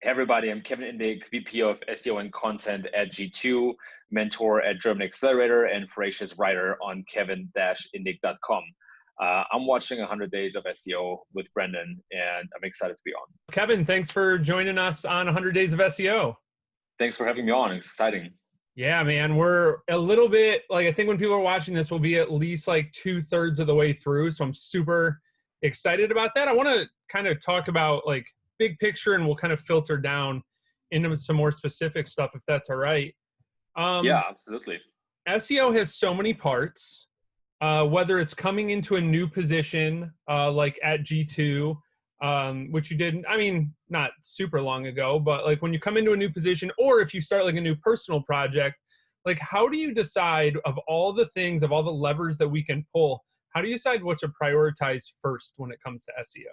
Everybody, I'm Kevin Indig, VP of SEO and Content at G2, mentor at German Accelerator, and voracious writer on kevin-indig.com. I'm watching 100 Days of SEO with Brendan, and I'm excited to be on. Kevin, thanks for joining us on 100 Days of SEO. Thanks for having me on. It's exciting. Yeah, man, we're a little bit, I think when people are watching this, we'll be at least 2/3 of the way through. So I'm super excited about that. I want to kind of talk about big picture, and we'll kind of filter down into some more specific stuff, if that's all right. Yeah, absolutely. SEO has so many parts, whether it's coming into a new position, like at G2, which you did, not super long ago, but when you come into a new position, or if you start a new personal project, how do you decide of all the things, of all the levers that we can pull, how do you decide what to prioritize first when it comes to SEO?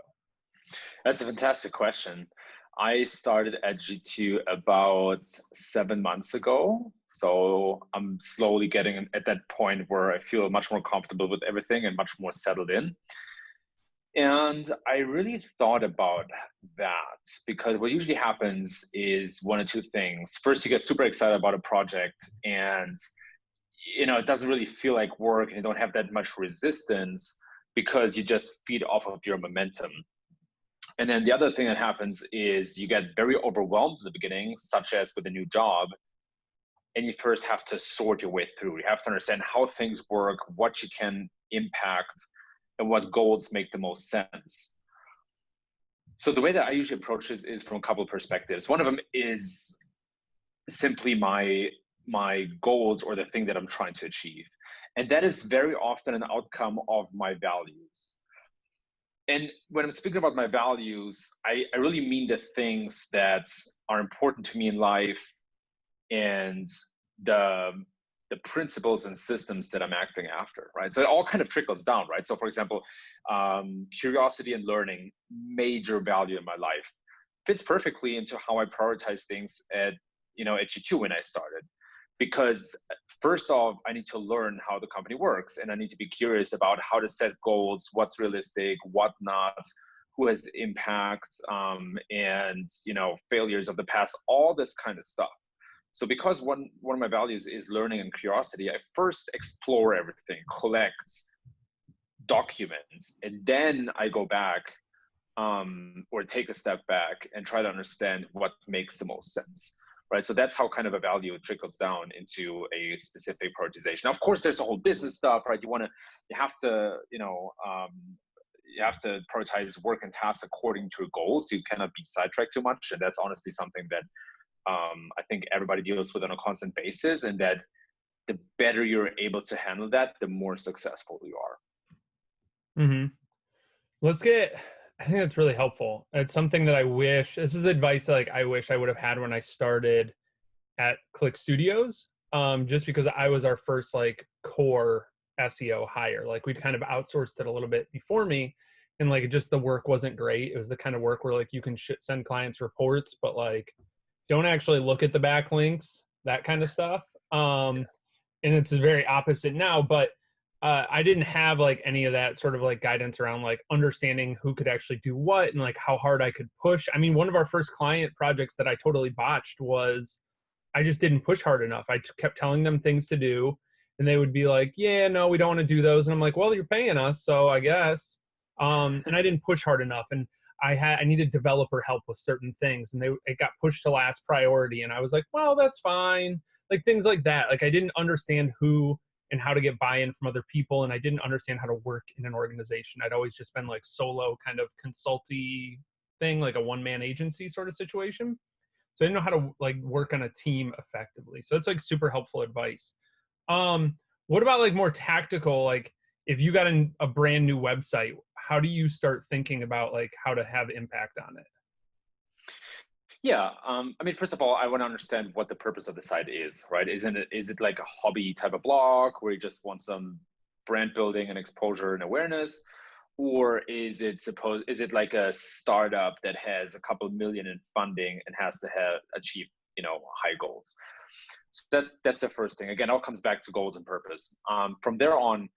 That's a fantastic question. I started at G2 about 7 months ago. So I'm slowly getting at that point where I feel much more comfortable with everything and much more settled in. And I really thought about that because what usually happens is one of two things. First, you get super excited about a project and it doesn't really feel like work and you don't have that much resistance because you just feed off of your momentum. And then the other thing that happens is you get very overwhelmed in the beginning, such as with a new job, and you first have to sort your way through. You have to understand how things work, what you can impact, and what goals make the most sense. So the way that I usually approach this is from a couple of perspectives. One of them is simply my goals or the thing that I'm trying to achieve. And that is very often an outcome of my values. And when I'm speaking about my values, I really mean the things that are important to me in life and the principles and systems that I'm acting after, right? So it all kind of trickles down, right? So for example, curiosity and learning, major value in my life, fits perfectly into how I prioritize things at G2 when I started. Because first off, I need to learn how the company works, and I need to be curious about how to set goals, what's realistic, what not, who has impact, and failures of the past, all this kind of stuff. So because one of my values is learning and curiosity, I first explore everything, collect, document, and then I go back or take a step back and try to understand what makes the most sense. Right, so that's how kind of a value trickles down into a specific prioritization. Now, of course, there's the whole business stuff, right? You have to prioritize work and tasks according to your goals. You cannot be sidetracked too much, and that's honestly something that I think everybody deals with on a constant basis. And that the better you're able to handle that, the more successful you are. Mm-hmm. I think that's really helpful. It's something that this is advice that I wish I would have had when I started at Click Studios, just because I was our first core SEO hire. We'd kind of outsourced it a little bit before me, and just the work wasn't great. It was the kind of work where you can send clients reports, but don't actually look at the backlinks, that kind of stuff. And it's very opposite now, but I didn't have any of that sort of guidance around understanding who could actually do what and how hard I could push. One of our first client projects that I totally botched was I just didn't push hard enough. I kept telling them things to do, and they would be like, yeah, no, we don't want to do those. And I'm like, well, you're paying us, so I guess. And I didn't push hard enough, and I needed developer help with certain things, and it got pushed to last priority. And I was like, well, that's fine. Things like that. I didn't understand who and how to get buy-in from other people, and I didn't understand how to work in an organization. I'd always just been solo kind of consulty thing, a one-man agency sort of situation. So I didn't know how to work on a team effectively. So it's super helpful advice. What about more tactical, if you got a brand new website, how do you start thinking about how to have impact on it? Yeah, first of all, I want to understand what the purpose of the site is, right? Is it like a hobby type of blog where you just want some brand building and exposure and awareness, or is it like a startup that has a couple million in funding and has to achieve high goals? So that's the first thing. Again, it all comes back to goals and purpose. From there on,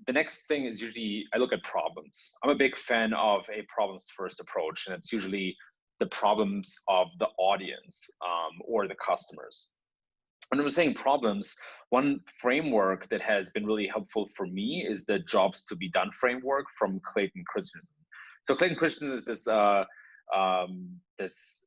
the next thing is usually I look at problems. I'm a big fan of a problems first approach, and it's usually the problems of the audience or the customers. When I'm saying problems, one framework that has been really helpful for me is the jobs to be done framework from Clayton Christensen. So Clayton Christensen is this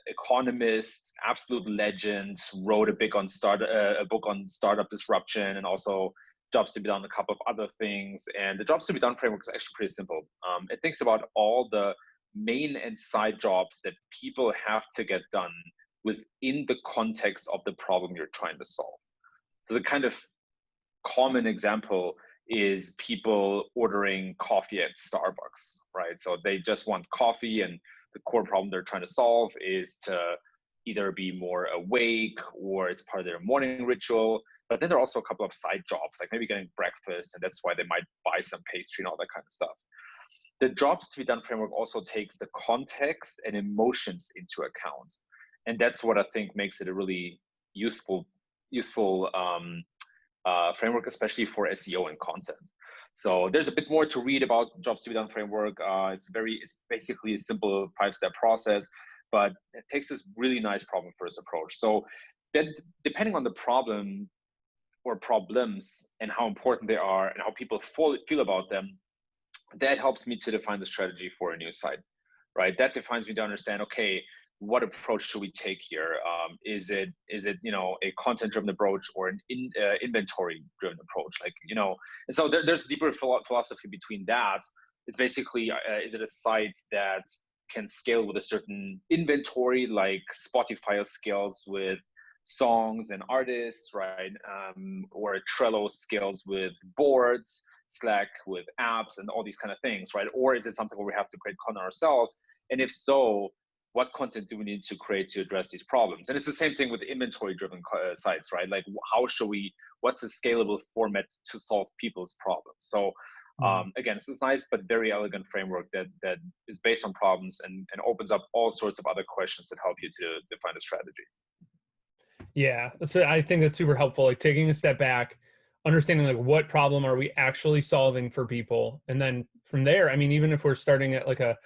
economist, absolute legend, wrote a book on startup disruption, and also jobs to be done, a couple of other things. And the jobs to be done framework is actually pretty simple. It thinks about all the main and side jobs that people have to get done within the context of the problem you're trying to solve. So the kind of common example is people ordering coffee at Starbucks, right? So they just want coffee, and the core problem they're trying to solve is to either be more awake or it's part of their morning ritual. But then there are also a couple of side jobs, like maybe getting breakfast, and that's why they might buy some pastry and all that kind of stuff. The jobs to be done framework also takes the context and emotions into account. And that's what I think makes it a really useful framework, especially for SEO and content. So there's a bit more to read about jobs to be done framework. It's basically a simple 5-step process, but it takes this really nice problem first approach. So then depending on the problem or problems and how important they are and how people feel about them, that helps me to define the strategy for a new site, right? That defines me to understand, okay, what approach should we take here? Is it a content-driven approach or an inventory-driven approach? And so there's a deeper philosophy between that. It's basically, is it a site that can scale with a certain inventory, like Spotify scales with songs and artists, right? Or Trello scales with boards, Slack with apps, and all these kind of things, right? Or is it something where we have to create content ourselves? And if so, what content do we need to create to address these problems? And it's the same thing with inventory-driven sites, right? Like, what's a scalable format to solve people's problems? So again, this is nice, but very elegant framework that is based on problems and opens up all sorts of other questions that help you to define a strategy. Yeah, I think that's super helpful. Like taking a step back, understanding like what problem are we actually solving for people, and then from there, I mean, even if we're starting at like a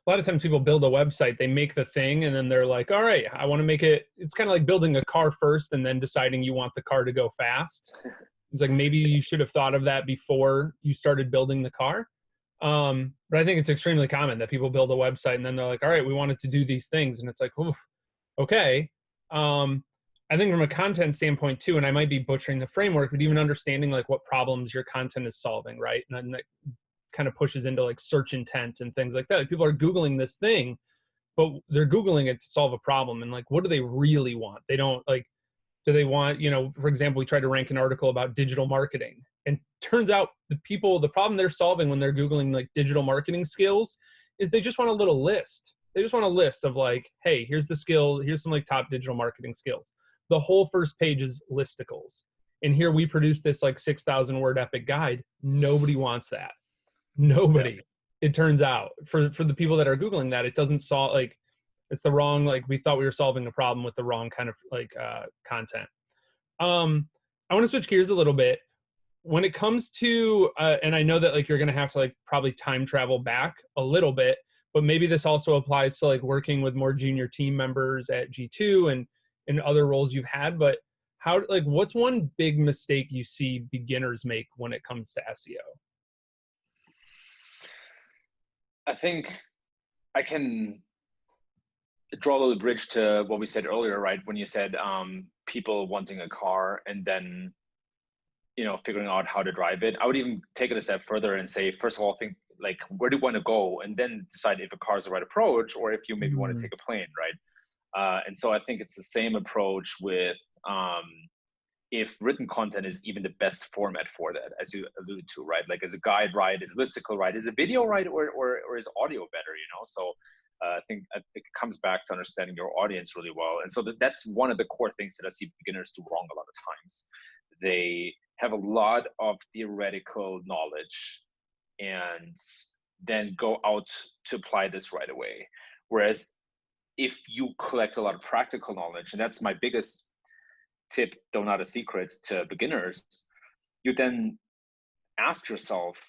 lot of times people build a website, they make the thing, and then they're like, all right, I want to make it. It's kind of like building a car first, and then deciding you want the car to go fast. It's like maybe you should have thought of that before you started building the car. But I think it's extremely common that people build a website and then they're like, all right, we wanted to do these things, and it's like, oof, okay. I think from a content standpoint too, and I might be butchering the framework, but even understanding like what problems your content is solving, right? And that kind of pushes into like search intent and things like that. Like people are Googling this thing, but they're Googling it to solve a problem. And like, what do they really want? They don't like, do they want, for example, we tried to rank an article about digital marketing, and turns out the problem they're solving when they're Googling like digital marketing skills is they just want a little list. They just want a list of like, hey, here's the skill, here's some like top digital marketing skills. The whole first page is listicles. And here we produce this like 6,000 word epic guide. Nobody wants that. Nobody. Yeah. It turns out for the people that are Googling that, it doesn't solve, like, it's the wrong, like we thought we were solving a problem with the wrong kind of like content. I want to switch gears a little bit. When it comes to, and I know that like you're going to have to like probably time travel back a little bit, but maybe this also applies to like working with more junior team members at G2 and in other roles you've had, but what's one big mistake you see beginners make when it comes to SEO? I think I can draw a little bridge to what we said earlier, right? When you said people wanting a car and then, figuring out how to drive it. I would even take it a step further and say, first of all, think like, where do you want to go? And then decide if a car is the right approach, or if you maybe want to take a plane, right? And so I think it's the same approach with if written content is even the best format for that, as you alluded to, right? Like, is a guide right? Is a listicle right? Is a video right? Or is audio better, So I think it comes back to understanding your audience really well. And so that's one of the core things that I see beginners do wrong a lot of times. They have a lot of theoretical knowledge and then go out to apply this right away. Whereas if you collect a lot of practical knowledge, and that's my biggest tip, though not a secret, to beginners, you then ask yourself,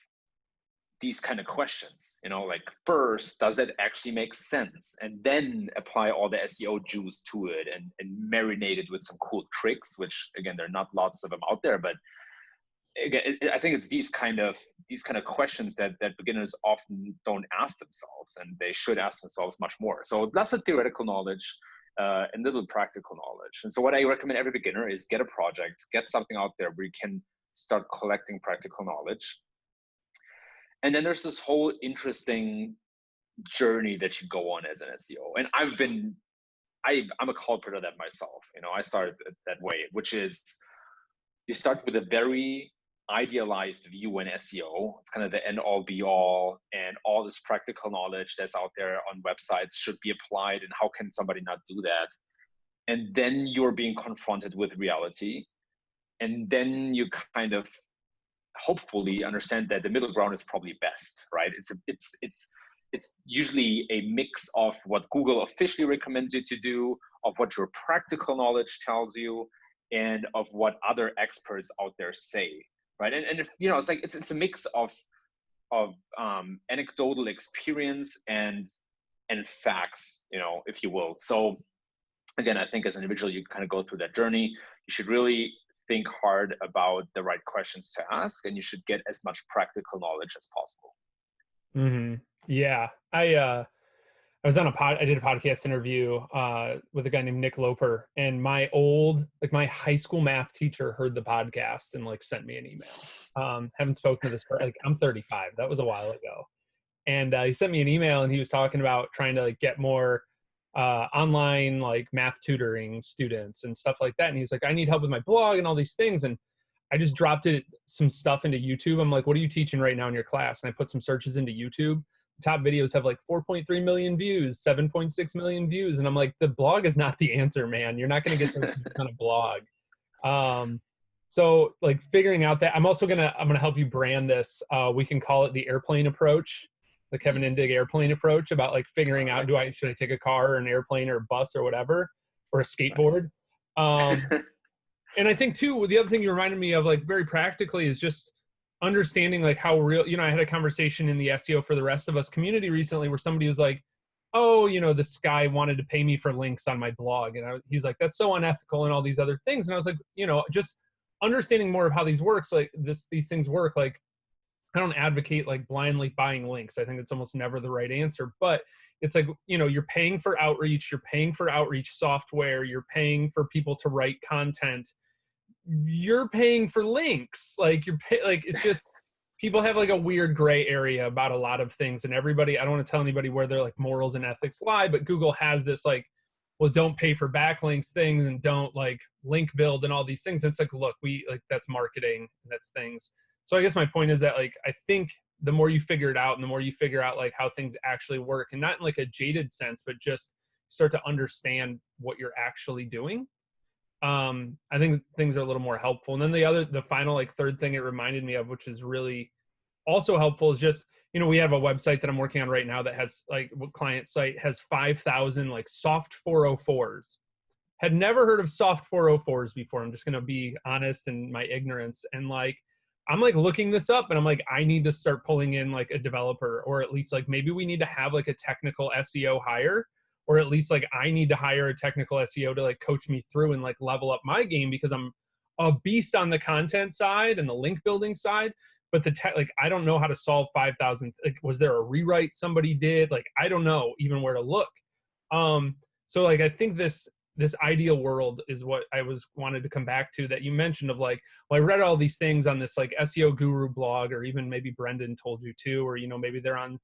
these kind of questions, like first, does it actually make sense? And then apply all the SEO juice to it and marinate it with some cool tricks, which again, there are not lots of them out there, but again, I think it's these kind of questions that beginners often don't ask themselves, and they should ask themselves much more. So lots of theoretical knowledge and little practical knowledge. And so what I recommend every beginner is get a project, get something out there where you can start collecting practical knowledge. And then there's this whole interesting journey that you go on as an SEO. And I'm a culprit of that myself. I started that way, which is you start with a very idealized view in SEO. It's kind of the end all be all, and all this practical knowledge that's out there on websites should be applied. And how can somebody not do that? And then you're being confronted with reality. And then you kind of hopefully understand that the middle ground is probably best, right? It's usually a mix of what Google officially recommends you to do, of what your practical knowledge tells you, and of what other experts out there say, right? And if, it's like it's a mix of anecdotal experience and facts, if you will. So again, I think as an individual, you kind of go through that journey. You should really think hard about the right questions to ask, and you should get as much practical knowledge as possible. Mm-hmm. Yeah. I was on I did a podcast interview with a guy named Nick Loper, and my high school math teacher heard the podcast and sent me an email. Haven't spoken to this person, I'm 35. That was a while ago. And he sent me an email, and he was talking about trying to get more online math tutoring students and stuff like that. And he's like, I need help with my blog and all these things. And I just dropped some stuff into YouTube. I'm like, what are you teaching right now in your class? And I put some searches into YouTube. The top videos have 4.3 million views, 7.6 million views. And I'm like, the blog is not the answer, man. You're not going to get those on a blog. So figuring out that, I'm going to help you brand this. We can call it the airplane approach. The Kevin Indig airplane approach, about figuring out, should I take a car or an airplane or a bus or whatever, or a skateboard. And I think too, the other thing you reminded me of very practically is just understanding how real, I had a conversation in the SEO for the Rest of Us community recently where somebody was like, oh, this guy wanted to pay me for links on my blog. And he's like, that's so unethical and all these other things. And I was like, just understanding more of how these things work. I don't advocate blindly buying links. I think it's almost never the right answer, but it's you're paying for outreach, software, you're paying for people to write content, you're paying for links. It's just, people have a weird gray area about a lot of things, and everybody, I don't want to tell anybody where their morals and ethics lie, but Google has this well, don't pay for backlinks things, and don't link build and all these things. And it's look, that's marketing, that's things. So I guess my point is that I think the more you figure it out, and the more you figure out how things actually work, and not in a jaded sense, but just start to understand what you're actually doing, I think things are a little more helpful. And then the final third thing it reminded me of, which is really also helpful, is just, we have a website that I'm working on right now that has client site has 5,000 soft 404s. Had never heard of soft 404s before. I'm just going to be honest in my ignorance. And I'm looking this up, and I'm I need to start pulling in a developer, or at least maybe we need to have a technical SEO hire, or at least I need to hire a technical SEO to coach me through and level up my game, because I'm a beast on the content side and the link building side, but the I don't know how to solve 5,000. Was there a rewrite somebody did? I don't know even where to look. So I think this ideal world is what I wanted to come back to, that you mentioned of well, I read all these things on this SEO guru blog, or even maybe Brendan told you too, or maybe they're on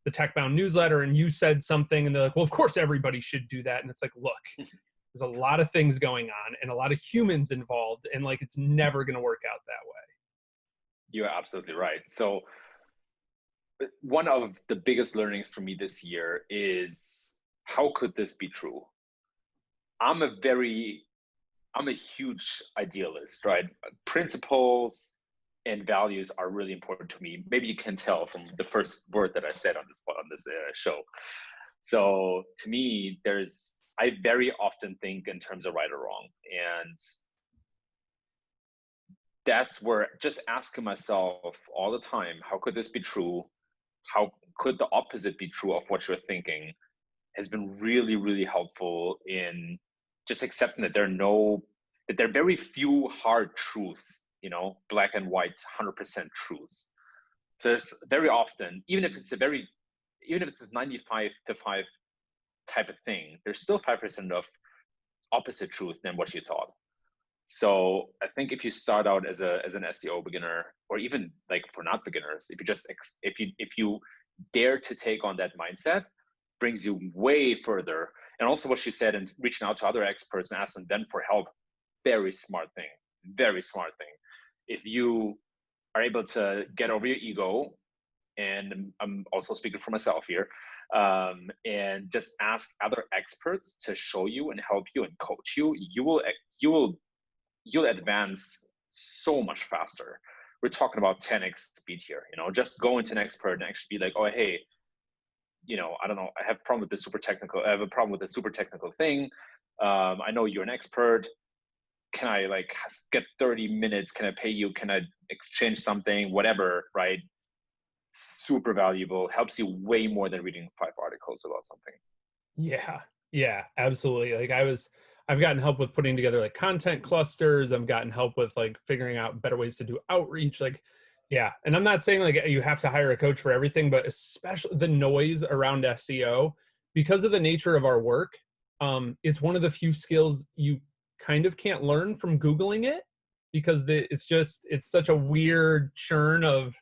the TechBound newsletter and you said something and they're well, of course everybody should do that. And it's look, there's a lot of things going on and a lot of humans involved, and it's never going to work out that way. You're absolutely right. So one of the biggest learnings for me this year is, how could this be true? I'm a huge idealist, right? Principles and values are really important to me. Maybe you can tell from the first word that I said on this show. So to me, I very often think in terms of right or wrong, and that's where just asking myself all the time, how could this be true? how could the opposite be true of what you're thinking has been really, really helpful in just accepting that there are very few hard truths, black and white, 100% truths. So there's very often, even if it's a 95 to 5 type of thing, there's still 5% of opposite truth than what you thought. So I think if you start out as an SEO beginner, or even like for not beginners, if you dare to take on that mindset, brings you way further. And also what she said, and reaching out to other experts and asking them for help, very smart thing. If you are able to get over your ego, and I'm also speaking for myself here, and just ask other experts to show you and help you and coach you, you'll advance so much faster. We're talking about 10x speed here. Just go into an expert and actually be like, oh, hey, I don't know, I have a problem with the super technical thing. I know you're an expert. Can I get 30 minutes? Can I pay you? Can I exchange something? Whatever, right? Super valuable, helps you way more than reading 5 articles about something. Yeah, absolutely. I've gotten help with putting together content clusters. I've gotten help with figuring out better ways to do outreach. And I'm not saying you have to hire a coach for everything, but especially the noise around SEO, because of the nature of our work, it's one of the few skills you kind of can't learn from Googling it, because it's such a weird churn of,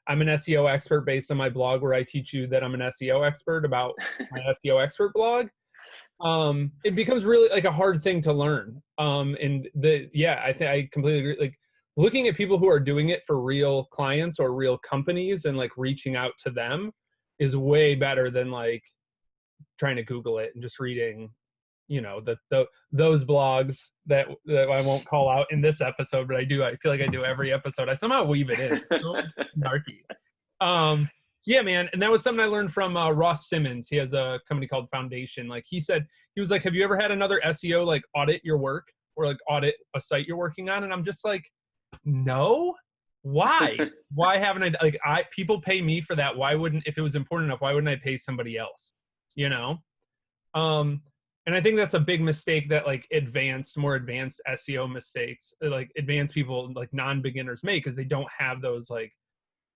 I'm an SEO expert based on my blog where I teach you that I'm an SEO expert about my SEO expert blog. It becomes really a hard thing to learn. I think I completely agree. Looking at people who are doing it for real clients or real companies and reaching out to them is way better than trying to Google it and just reading, those blogs that I won't call out in this episode, but I feel like I do every episode. I somehow weave it in. It's so snarky. Yeah, man. And that was something I learned from Ross Simmons. He has a company called Foundation. He was like, have you ever had another SEO audit your work or audit a site you're working on? And I'm just like, no. Why? Why haven't I people pay me for that. Why wouldn't, if it was important enough, why wouldn't I pay somebody else? And I think that's a big mistake that more advanced SEO mistakes, advanced people, non-beginners make, because they don't have those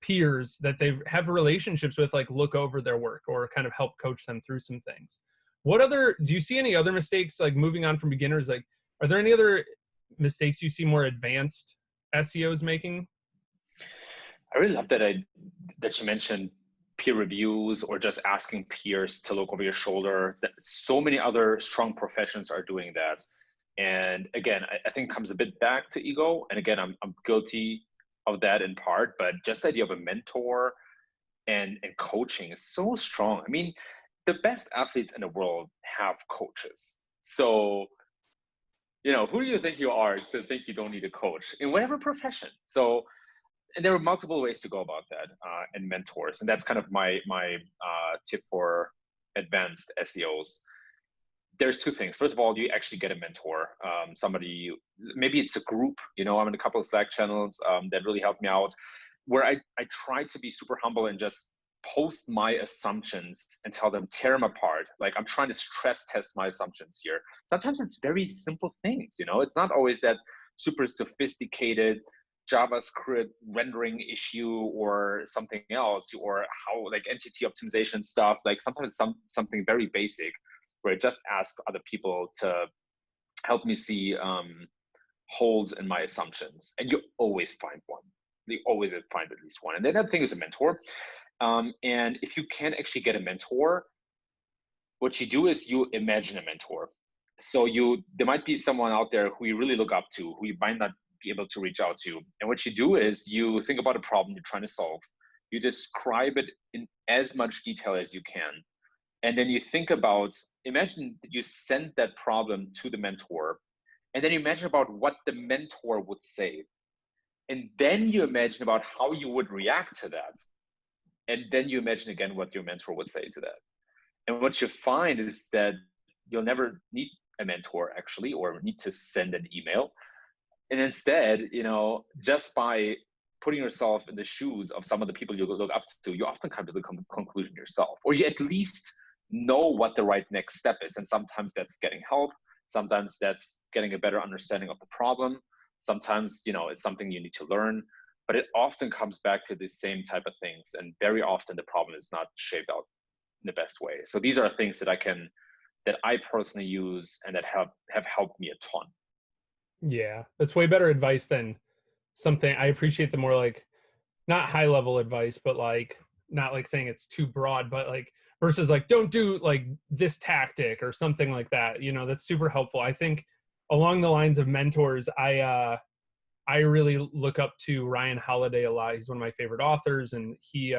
peers that they have relationships with, look over their work or kind of help coach them through some things. Do you see any other mistakes, moving on from beginners? Are there any other mistakes you see more advanced SEOs making? I really love that you mentioned peer reviews or just asking peers to look over your shoulder. That so many other strong professions are doing that. And again, I think it comes a bit back to ego. And again, I'm guilty of that in part, but just the idea of a mentor and coaching is so strong. I mean, the best athletes in the world have coaches. So, who do you think you are to think you don't need a coach in whatever profession? So, and there are multiple ways to go about that, and mentors. And that's kind of my tip for advanced SEOs. There's 2 things. First of all, do you actually get a mentor? Somebody, maybe it's a group, I'm in a couple of Slack channels that really helped me out, where I try to be super humble and just post my assumptions and tell them, tear them apart. I'm trying to stress test my assumptions here. Sometimes it's very simple things, it's not always that super sophisticated JavaScript rendering issue or something else, or how entity optimization stuff. Sometimes something very basic, where I just ask other people to help me see holes in my assumptions, and you always find one. You always find at least one. And then the other thing is a mentor. And if you can't actually get a mentor, what you do is you imagine a mentor. So there might be someone out there who you really look up to, who you might not be able to reach out to. And what you do is you think about a problem you're trying to solve. You describe it in as much detail as you can. And then you think about, imagine that you send that problem to the mentor, and then you imagine about what the mentor would say. And then you imagine about how you would react to that. And then you imagine again what your mentor would say to that. And what you find is that you'll never need a mentor actually, or need to send an email. And instead, just by putting yourself in the shoes of some of the people you look up to, you often come to the conclusion yourself, or you at least know what the right next step is. And sometimes that's getting help. Sometimes that's getting a better understanding of the problem. Sometimes, it's something you need to learn, but it often comes back to the same type of things. And very often the problem is not shaped out in the best way. So these are things that I personally use and that have helped me a ton. Yeah, that's way better advice than something. I appreciate the more like, not high level advice, but like, not like saying it's too broad, but like versus like, don't do like this tactic or something like that. That's super helpful. I think along the lines of mentors, I really look up to Ryan Holiday a lot. He's one of my favorite authors, and he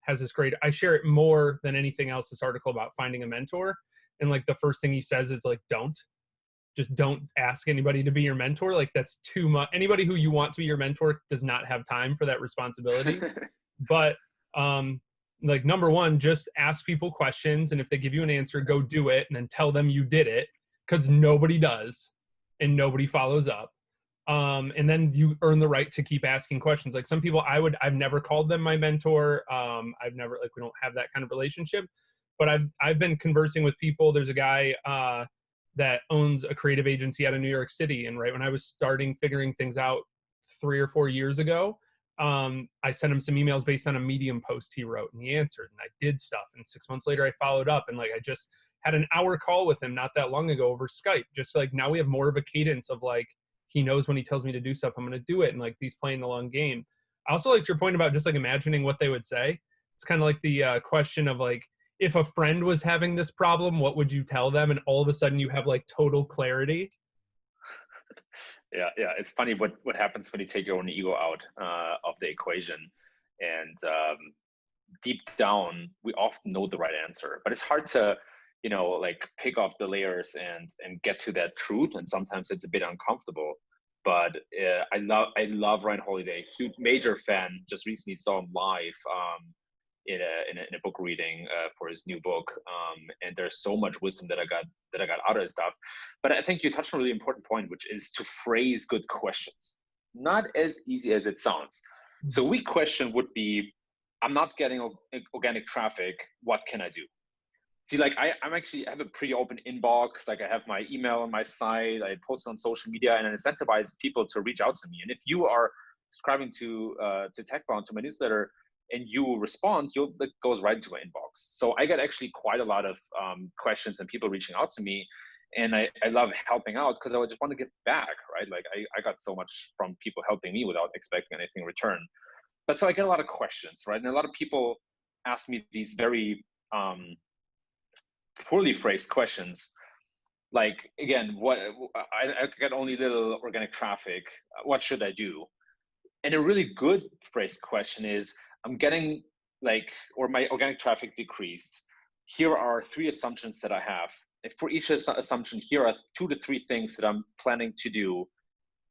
has this great, I share it more than anything else, this article about finding a mentor. And like the first thing he says is like, just don't ask anybody to be your mentor. Like that's too much. Anybody who you want to be your mentor does not have time for that responsibility. But like number one, just ask people questions. And if they give you an answer, go do it and then tell them you did it, because nobody does and nobody follows up. And then you earn the right to keep asking questions. Like some people I've never called them my mentor. I've never, like, we don't have that kind of relationship, but I've been conversing with people. There's a guy, that owns a creative agency out of New York City. And right when I was figuring things out 3 or 4 years ago, I sent him some emails based on a Medium post he wrote, and he answered, and I did stuff. And 6 months later, I followed up, and like, I just had an hour call with him not that long ago over Skype. Just like now we have more of a cadence of like, he knows when he tells me to do stuff, I'm going to do it. And like, he's playing the long game. I also liked your point about just like imagining what they would say. It's kind of like the question of like, if a friend was having this problem, what would you tell them? And all of a sudden you have like total clarity. Yeah. It's funny what happens when you take your own ego out of the equation. And deep down, we often know the right answer, but it's hard to, like pick off the layers and get to that truth. And sometimes it's a bit uncomfortable. But I love Ryan Holiday. Huge, major fan. Just recently saw him live. In a book reading for his new book, and there's so much wisdom that I got out of his stuff. But I think you touched on a really important point, which is to phrase good questions. Not as easy as it sounds. So a weak question would be, I'm not getting organic traffic. What can I do? See, like I have a pretty open inbox. Like I have my email on my site. I post on social media and I incentivize people to reach out to me. And if you are subscribing to TechBound, to my newsletter, and you respond, it goes right into my inbox. So I get actually quite a lot of questions and people reaching out to me. And I love helping out because I just want to give back, right? Like I got so much from people helping me without expecting anything in return. But so I get a lot of questions, right? And a lot of people ask me these very poorly phrased questions. Like, again, I get only little organic traffic. What should I do? And a really good phrased question is, I'm getting or my organic traffic decreased. Here are 3 assumptions that I have. And for each assumption, here are 2 to 3 things that I'm planning to do.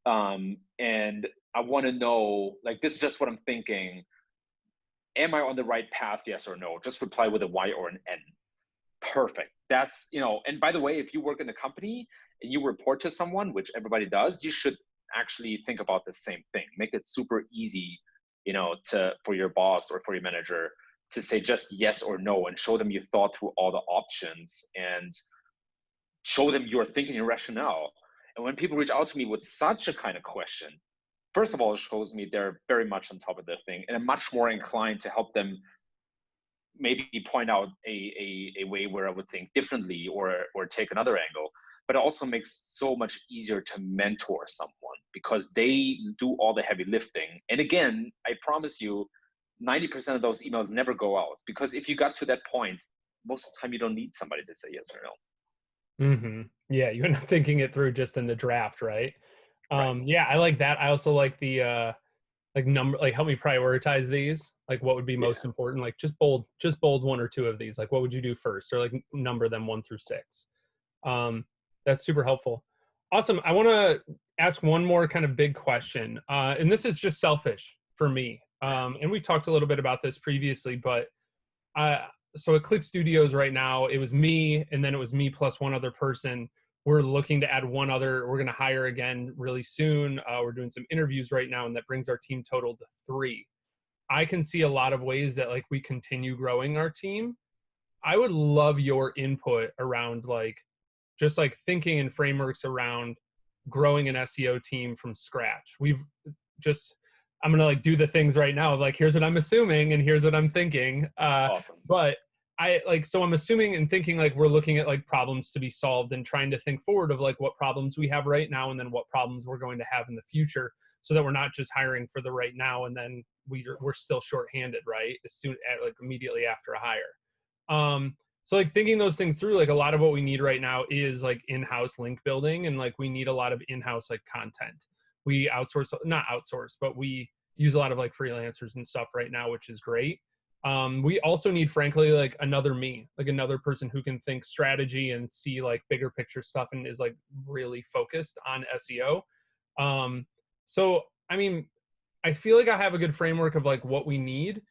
And I want to know, like, this is just what I'm thinking. Am I on the right path? Yes or no? Just reply with a Y or an N. Perfect. That's, and by the way, if you work in a company and you report to someone, which everybody does, you should actually think about the same thing. Make it super easy, for your boss or for your manager to say just yes or no, and show them you thought through all the options and show them your thinking and rationale. And when people reach out to me with such a kind of question, first of all, it shows me they're very much on top of their thing, and I'm much more inclined to help them maybe point out a way where I would think differently or take another angle. But it also makes so much easier to mentor someone because they do all the heavy lifting. And again, I promise you, 90% of those emails never go out, because if you got to that point, most of the time you don't need somebody to say yes or no. Mm-hmm. Yeah, you end up thinking it through just in the draft, right? Right. Yeah, I like that. I also like the help me prioritize these. Like, what would be most important? Like, just bold 1 or 2 of these. Like, what would you do first, or like number them 1 through 6. That's super helpful. Awesome. I want to ask one more kind of big question. And this is just selfish for me. And we talked a little bit about this previously, but so at Click Studios right now, it was me, and then it was me plus one other person we're looking to add one other, we're going to hire again really soon. We're doing some interviews right now, and that brings our team total to 3. I can see a lot of ways that like we continue growing our team. I would love your input around like just like thinking and frameworks around growing an SEO team from scratch. We've just, I'm going to like do the things right now. Like, here's what I'm assuming and here's what I'm thinking. Awesome. But I like, so I'm assuming and thinking like we're looking at like problems to be solved and trying to think forward of like what problems we have right now and then what problems we're going to have in the future, so that we're not just hiring for the right now and then we're still shorthanded, right? As soon like immediately after a hire. So like thinking those things through, like a lot of what we need right now is like in-house link building, and like we need a lot of in-house like content. We outsource, not outsource, but we use a lot of like freelancers and stuff right now, which is great. We also need, frankly, like another me, like another person who can think strategy and see like bigger picture stuff and is like really focused on SEO. So, I mean, I feel like I have a good framework of like what we need.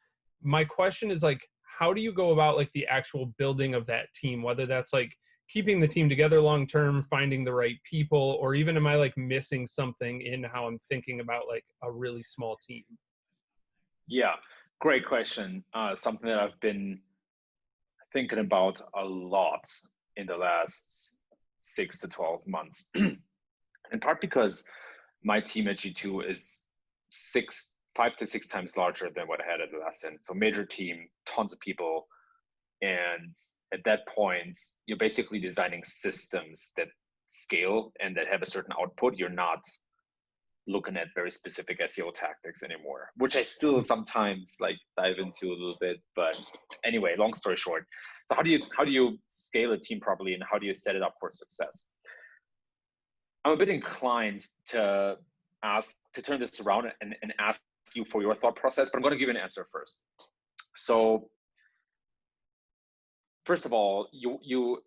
My question is like, how do you go about like the actual building of that team, whether that's like keeping the team together long term, finding the right people, or even am I like missing something in how I'm thinking about like a really small team? Yeah, great question. Something that I've been thinking about a lot in the last 6 to 12 months. In part because my team at G2 is 5 to 6 times larger than what I had at Atlassian. So major team, tons of people. And at that point, you're basically designing systems that scale and that have a certain output. You're not looking at very specific SEO tactics anymore, which I still sometimes like dive into a little bit. But anyway, long story short. So how do you scale a team properly, and how do you set it up for success? I'm a bit inclined to turn this around and ask you for your thought process, but I'm going to give you an answer first. So first of all,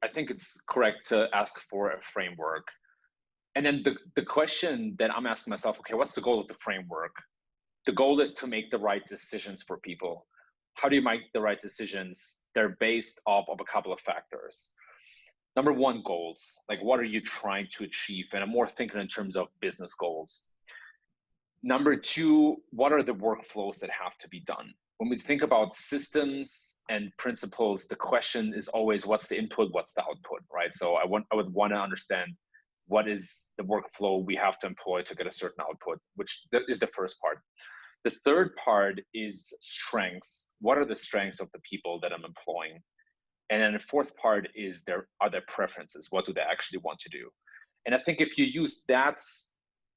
I think it's correct to ask for a framework. And then the question that I'm asking myself, okay, what's the goal of the framework? The goal is to make the right decisions for people. How do you make the right decisions? They're based off of a couple of factors. Number one, goals. Like, what are you trying to achieve? And I'm more thinking in terms of business goals. Number two, what are the workflows that have to be done? When we think about systems and principles, the question is always, what's the input, what's the output, right? So I would want to understand what is the workflow we have to employ to get a certain output, which is the first part. The third part is strengths. What are the strengths of the people that I'm employing? And then the fourth part is their preferences. What do they actually want to do? And I think if you use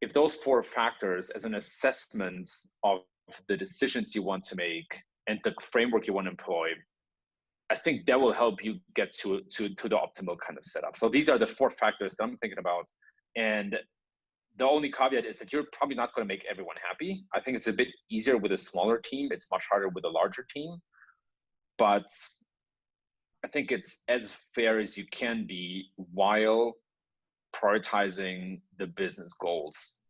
if those 4 factors as an assessment of the decisions you want to make and the framework you want to employ, I think that will help you get to the optimal kind of setup. So these are the 4 factors that I'm thinking about. And the only caveat is that you're probably not going to make everyone happy. I think it's a bit easier with a smaller team. It's much harder with a larger team. But I think it's as fair as you can be while prioritizing the business goals.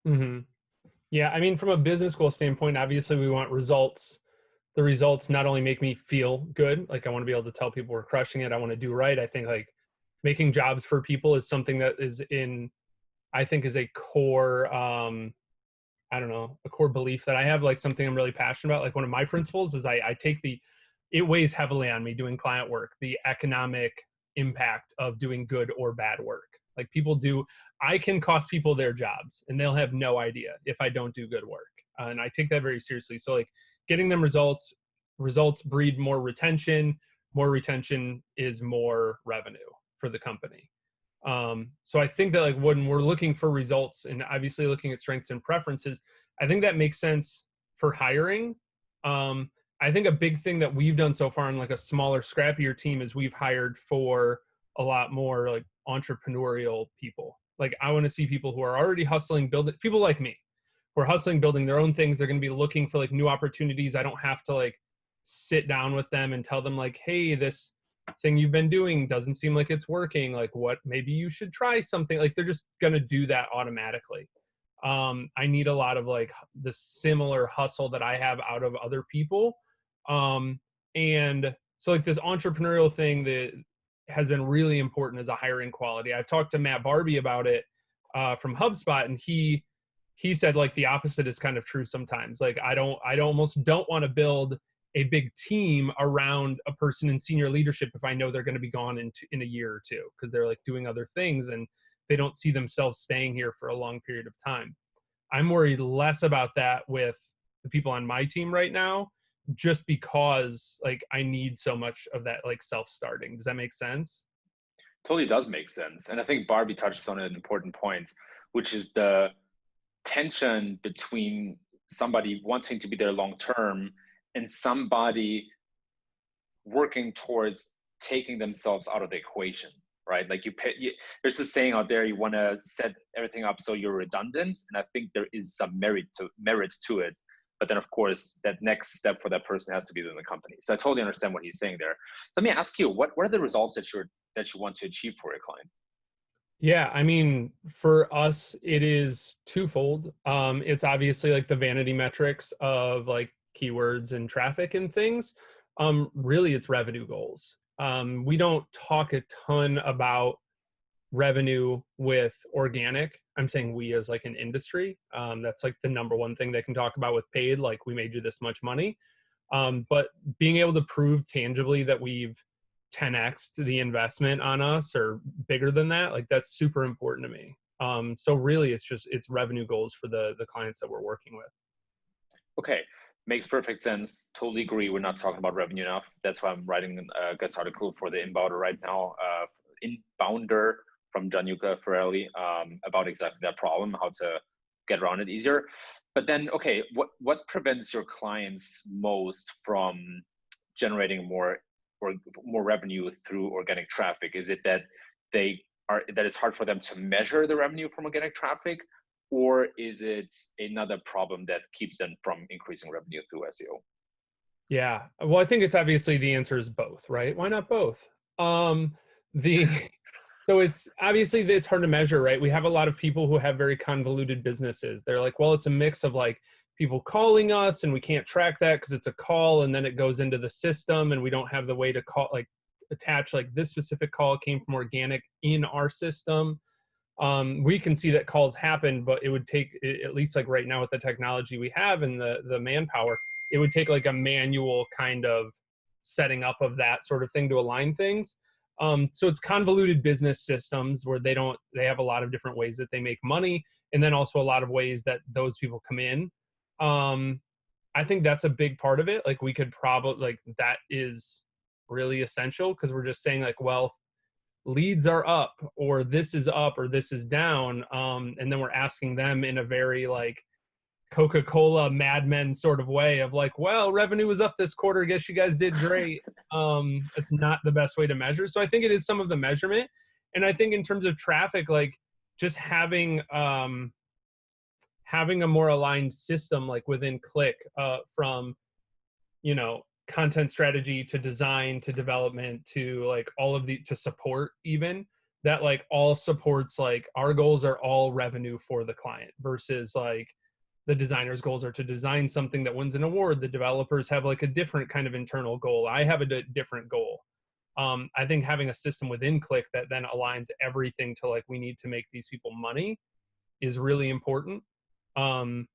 Mm-hmm. Yeah, I mean, from a business goal standpoint, obviously we want results. The results not only make me feel good, like I want to be able to tell people we're crushing it, I want to do right. I think like making jobs for people is something that is I think is a core, I don't know, a core belief that I have, like something I'm really passionate about. Like one of my principles is I take it weighs heavily on me doing client work, the economic impact of doing good or bad work. Like I can cost people their jobs and they'll have no idea if I don't do good work. And I take that very seriously. So like getting them results breed more retention is more revenue for the company. So I think that like when we're looking for results and obviously looking at strengths and preferences, I think that makes sense for hiring. I think a big thing that we've done so far in like a smaller, scrappier team is we've hired for a lot more like entrepreneurial people. Like I want to see people who are already hustling, people like me who are hustling, building their own things. They're going to be looking for like new opportunities. I don't have to like sit down with them and tell them like, hey, this thing you've been doing doesn't seem like it's working. Like maybe you should try something. Like they're just going to do that automatically. I need a lot of like the similar hustle that I have out of other people. And so like this entrepreneurial thing, has been really important as a hiring quality. I've talked to Matt Barbie about it from HubSpot, and he said like the opposite is kind of true sometimes. Like I almost don't want to build a big team around a person in senior leadership if I know they're going to be gone in a year or two, because they're like doing other things and they don't see themselves staying here for a long period of time. I'm worried less about that with the people on my team right now, just because like I need so much of that like self-starting. Does that make sense? Totally does make sense. And I think Barbie touches on an important point, which is the tension between somebody wanting to be there long term and somebody working towards taking themselves out of the equation, right? Like there's this saying out there, you want to set everything up so you're redundant, and I think there is some merit to it. But then, of course, that next step for that person has to be within the company. So I totally understand what he's saying there. Let me ask you, what are the results that you want to achieve for your client? Yeah, I mean, for us, it is twofold. It's obviously like the vanity metrics of like keywords and traffic and things. Really, it's revenue goals. We don't talk a ton about revenue with organic. I'm saying we as like an industry. That's like the number one thing they can talk about with paid, like we made you this much money. But being able to prove tangibly that we've 10x the investment on us or bigger than that, like that's super important to me. So really it's revenue goals for the clients that we're working with. Okay, makes perfect sense. Totally agree. We're not talking about revenue enough. That's why I'm writing a guest article for the Inbounder right now, Inbounder from Gianluca Ferrelli, about exactly that problem, how to get around it easier. But then, okay, what prevents your clients most from generating more revenue through organic traffic? Is it that that it's hard for them to measure the revenue from organic traffic, or is it another problem that keeps them from increasing revenue through SEO? Yeah. Well, I think it's obviously the answer is both, right? Why not both? The So it's obviously it's hard to measure, right? We have a lot of people who have very convoluted businesses. They're like, well, it's a mix of like people calling us and we can't track that because it's a call and then it goes into the system and we don't have the way to call, like attach like this specific call came from organic in our system. We can see that calls happen, but it would take, at least like right now with the technology we have and the manpower, it would take like a manual kind of setting up of that sort of thing to align things. So it's convoluted business systems where they have a lot of different ways that they make money, and then also a lot of ways that those people come in. I think that's a big part of it. Like we could probably, like that is really essential because we're just saying like, well, leads are up or this is up or this is down. And then we're asking them in a very like Coca-Cola Mad Men sort of way of like, well, revenue was up this quarter. Guess you guys did great. It's not the best way to measure. So I think it is some of the measurement. And I think in terms of traffic, like just having a more aligned system, like within Click, from, content strategy to design to development to like all of to support, even that like all supports, like our goals are all revenue for the client versus like the designer's goals are to design something that wins an award. The developers have like a different kind of internal goal. I have a different goal. I think having a system within Click that then aligns everything to like, we need to make these people money is really important. And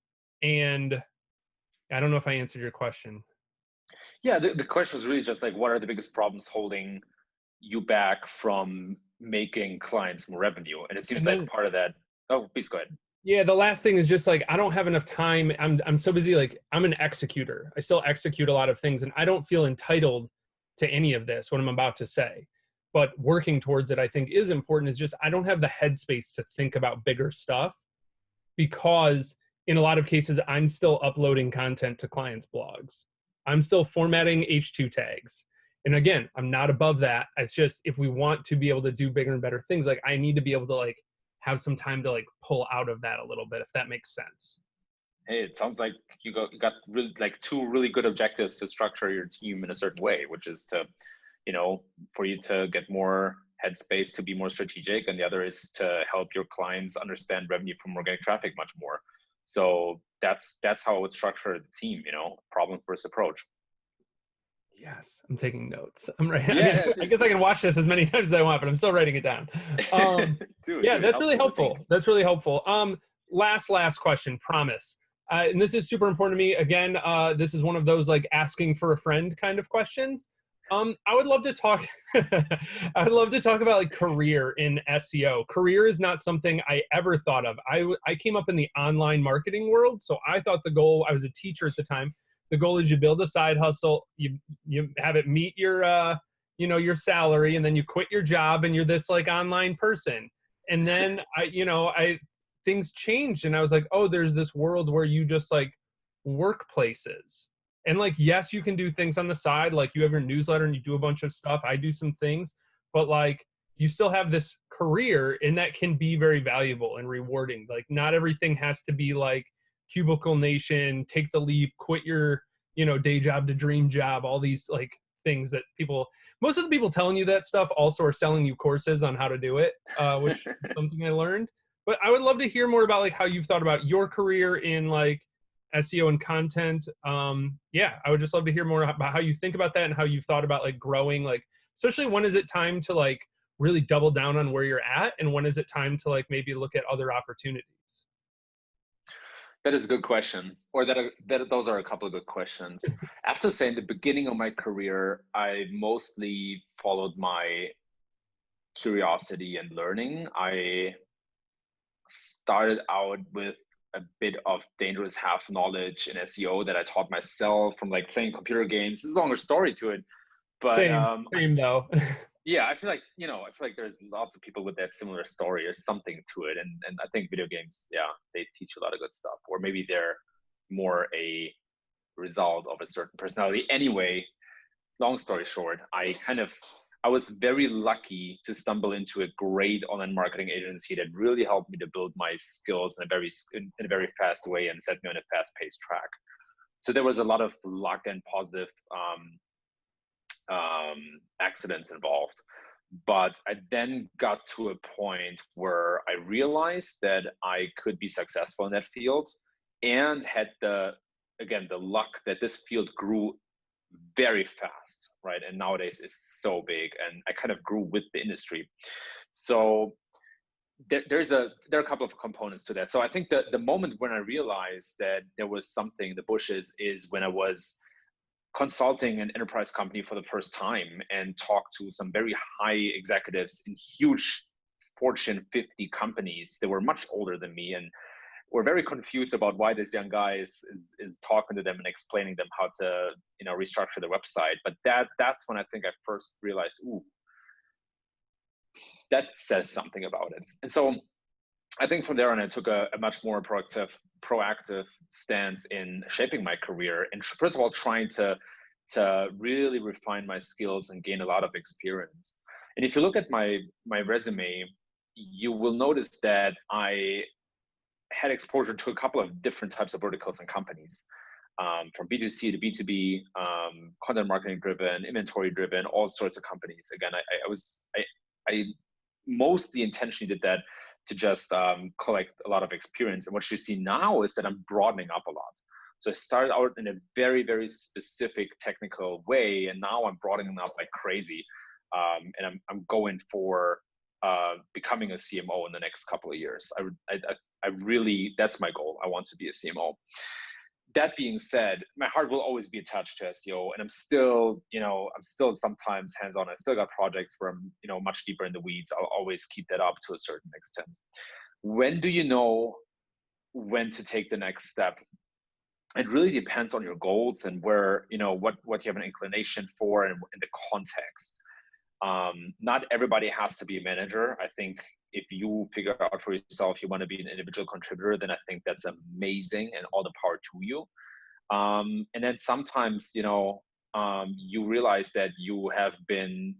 I don't know if I answered your question. Yeah, the question was really just like, what are the biggest problems holding you back from making clients more revenue? And it seems like part of that. Oh, please go ahead. Yeah, the last thing is just like I don't have enough time. I'm so busy. Like I'm an executor. I still execute a lot of things, and I don't feel entitled to any of this, what I'm about to say. But working towards it, I think, is important. Is just I don't have the headspace to think about bigger stuff because in a lot of cases, I'm still uploading content to clients' blogs. I'm still formatting H2 tags. And again, I'm not above that. It's just if we want to be able to do bigger and better things, like I need to be able to like have some time to like pull out of that a little bit, if that makes sense. Hey, it sounds like you got really like two really good objectives to structure your team in a certain way, which is to, for you to get more headspace to be more strategic, and the other is to help your clients understand revenue from organic traffic much more. So that's how I would structure the team, problem first approach. Yes, I'm taking notes. I'm right. I mean, Yeah, I guess I can watch this as many times as I want, but I'm still writing it down. Um, do yeah, it that's helps really me to think. helpful. That's really helpful. Last question, promise. And this is super important to me. Again, this is one of those like asking for a friend kind of questions. I would love to talk. I would love to talk about like career in SEO. Career is not something I ever thought of. I came up in the online marketing world, so I thought the goal. I was a teacher at the time. The goal is you build a side hustle, you have it meet your your salary, and then you quit your job and you're this like online person. And then I things changed and I was like, oh, there's this world where you just like workplaces. And like, yes, you can do things on the side, like you have your newsletter and you do a bunch of stuff. I do some things, but like you still have this career and that can be very valuable and rewarding. Like not everything has to be like cubicle nation, take the leap, quit your, day job to dream job, all these like things that most of the people telling you that stuff also are selling you courses on how to do it, which is something I learned. But I would love to hear more about like how you've thought about your career in like SEO and content. Yeah, I would just love to hear more about how you think about that and how you've thought about like growing, like especially when is it time to like really double down on where you're at and when is it time to like maybe look at other opportunities? That is a good question, or those are a couple of good questions. I have to say, in the beginning of my career, I mostly followed my curiosity and learning. I started out with a bit of dangerous half knowledge in SEO that I taught myself from like playing computer games. There's a longer story to it, but Same though. yeah, I feel like I feel like there's lots of people with that similar story or something to it, and I think video games, yeah, they teach a lot of good stuff, or maybe they're more a result of a certain personality. Anyway, long story short, I was very lucky to stumble into a great online marketing agency that really helped me to build my skills in a very fast way and set me on a fast-paced track. So there was a lot of luck and positive accidents involved. But I then got to a point where I realized that I could be successful in that field and had the luck that this field grew very fast, right? And nowadays is so big, and I kind of grew with the industry. So there are a couple of components to that. So I think that the moment when I realized that there was something in the bushes is when I was consulting an enterprise company for the first time and talked to some very high executives in huge Fortune 50 companies that were much older than me and were very confused about why this young guy is talking to them and explaining them how to restructure their website. But that's when I think I first realized, ooh, that says something about it. And so I think from there on, I took a much more proactive stance in shaping my career, and first of all, trying to really refine my skills and gain a lot of experience. And if you look at my resume, you will notice that I had exposure to a couple of different types of verticals and companies, from B2C to B2B, content marketing driven, inventory driven, all sorts of companies. Again, I mostly intentionally did that to just collect a lot of experience. And what you see now is that I'm broadening up a lot. So I started out in a very, very specific technical way, and now I'm broadening up like crazy. And I'm going for becoming a CMO in the next couple of years. I really, that's my goal. I want to be a CMO. That being said, my heart will always be attached to SEO, and I'm still sometimes hands-on. I still got projects where I'm, much deeper in the weeds. I'll always keep that up to a certain extent. When do you know when to take the next step? It really depends on your goals and where, what you have an inclination for and the context. Not everybody has to be a manager. I think if you figure out for yourself you want to be an individual contributor, then I think that's amazing and all the power to you. And then sometimes, you realize that you have been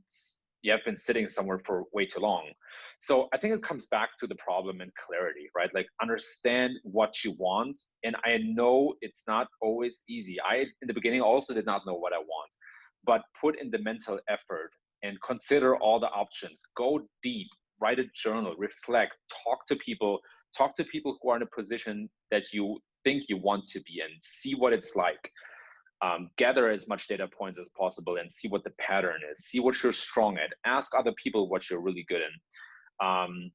sitting somewhere for way too long. So I think it comes back to the problem and clarity, right? Like understand what you want. And I know it's not always easy. I, in the beginning, also did not know what I want, but put in the mental effort and consider all the options. Go deep, write a journal, reflect, talk to people who are in a position that you think you want to be in, see what it's like. gather as much data points as possible and see what the pattern is, see what you're strong at, ask other people what you're really good in.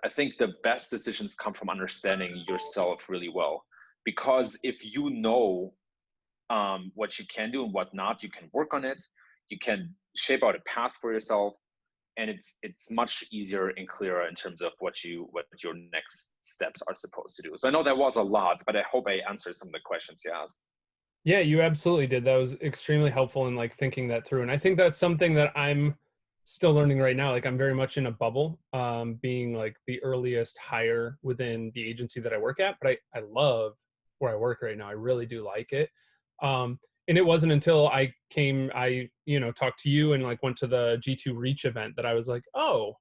I think the best decisions come from understanding yourself really well, because if you know what you can do and what not, you can work on it, you can shape out a path for yourself, and it's much easier and clearer in terms of what your next steps are supposed to do. So I know that was a lot, but I hope I answered some of the questions you asked. Yeah, you absolutely did. That was extremely helpful in like thinking that through. And I think that's something that I'm still learning right now. Like I'm very much in a bubble, being like the earliest hire within the agency that I work at, but I love where I work right now. I really do like it. And it wasn't until I talked to you and like went to the G2 Reach event that I was like, oh,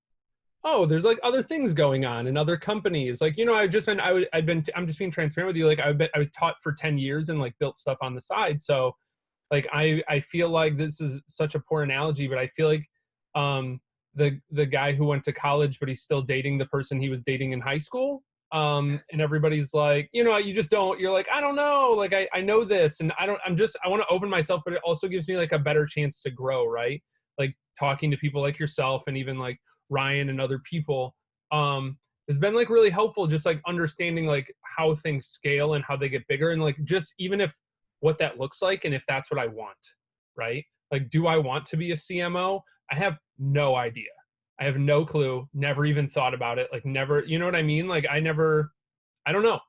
there's like other things going on in other companies. Like, I'm just being transparent with you. Like I taught for 10 years and like built stuff on the side. So like, I feel like this is such a poor analogy, but I feel like, the guy who went to college, but he's still dating the person he was dating in high school. And everybody's like, you just don't, you're like, I don't know. Like, I know this and I want to open myself, but it also gives me like a better chance to grow. Right. Like talking to people like yourself and even like Ryan and other people, has been like really helpful, just like understanding like how things scale and how they get bigger. And like, just even if what that looks like, and if that's what I want, right? Like, do I want to be a CMO? I have no idea. I have no clue. Never even thought about it. Like never, you know what I mean? Like I don't know.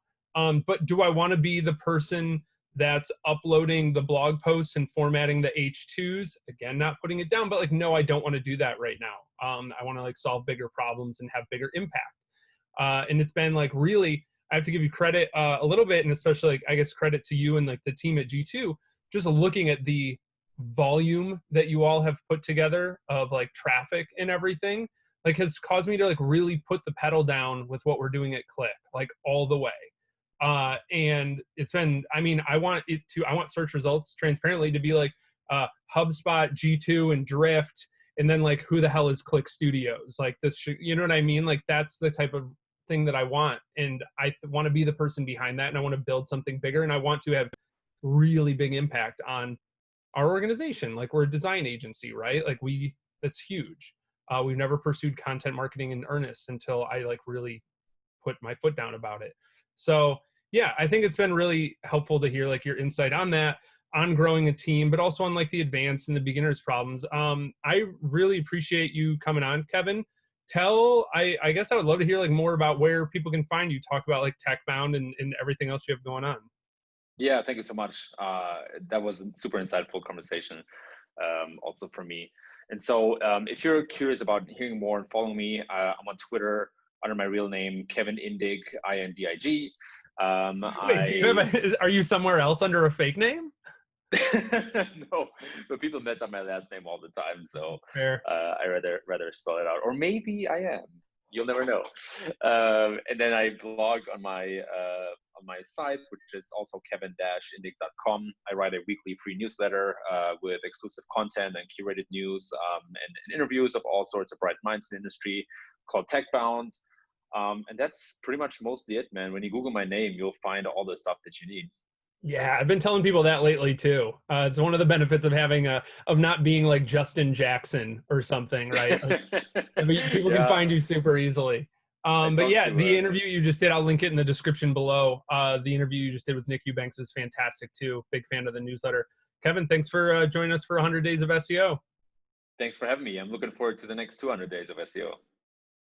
But do I want to be the person that's uploading the blog posts and formatting the H2s? Again, not putting it down, but like, no, I don't want to do that right now. I want to like solve bigger problems and have bigger impact. And it's been like really, I have to give you credit a little bit, and especially like, I guess credit to you and like the team at G2, just looking at the volume that you all have put together of like traffic and everything, like has caused me to like really put the pedal down with what we're doing at Click, like all the way. And it's been, I want search results transparently to be like HubSpot, G2 and Drift. And then like, who the hell is Click Studios? Like this, you know what I mean? Like that's the type of thing that I want. And I want to be the person behind that. And I want to build something bigger. And I want to have really big impact on our organization. Like we're a design agency, right? Like that's huge. We've never pursued content marketing in earnest until I like really put my foot down about it. So yeah, I think it's been really helpful to hear like your insight on that, on growing a team, but also on like the advanced and the beginners problems. I really appreciate you coming on, Kevin. I guess I would love to hear like more about where people can find you, talk about like TechBound and everything else you have going on. Yeah, thank you so much. That was a super insightful conversation, also for me. And so if you're curious about hearing more and following me, I'm on Twitter under my real name, Kevin Indig, Indig. Wait, are you somewhere else under a fake name? No, but people mess up my last name all the time, so Fair. I rather spell it out, or maybe I am. You'll never know. And then I blog on my site, which is also kevin-indig.com. I write a weekly free newsletter with exclusive content and curated news and interviews of all sorts of bright minds in the industry called TechBound. And that's pretty much mostly it, man. When you Google my name, you'll find all the stuff that you need. Yeah, I've been telling people that lately too. It's one of the benefits of having of not being like Justin Jackson or something, right? Like, people can find you super easily. But yeah, the interview you just did, I'll link it in the description below. The interview you just did with Nick Eubanks is fantastic too. Big fan of the newsletter. Kevin, thanks for joining us for 100 Days of SEO. Thanks for having me. I'm looking forward to the next 200 days of SEO.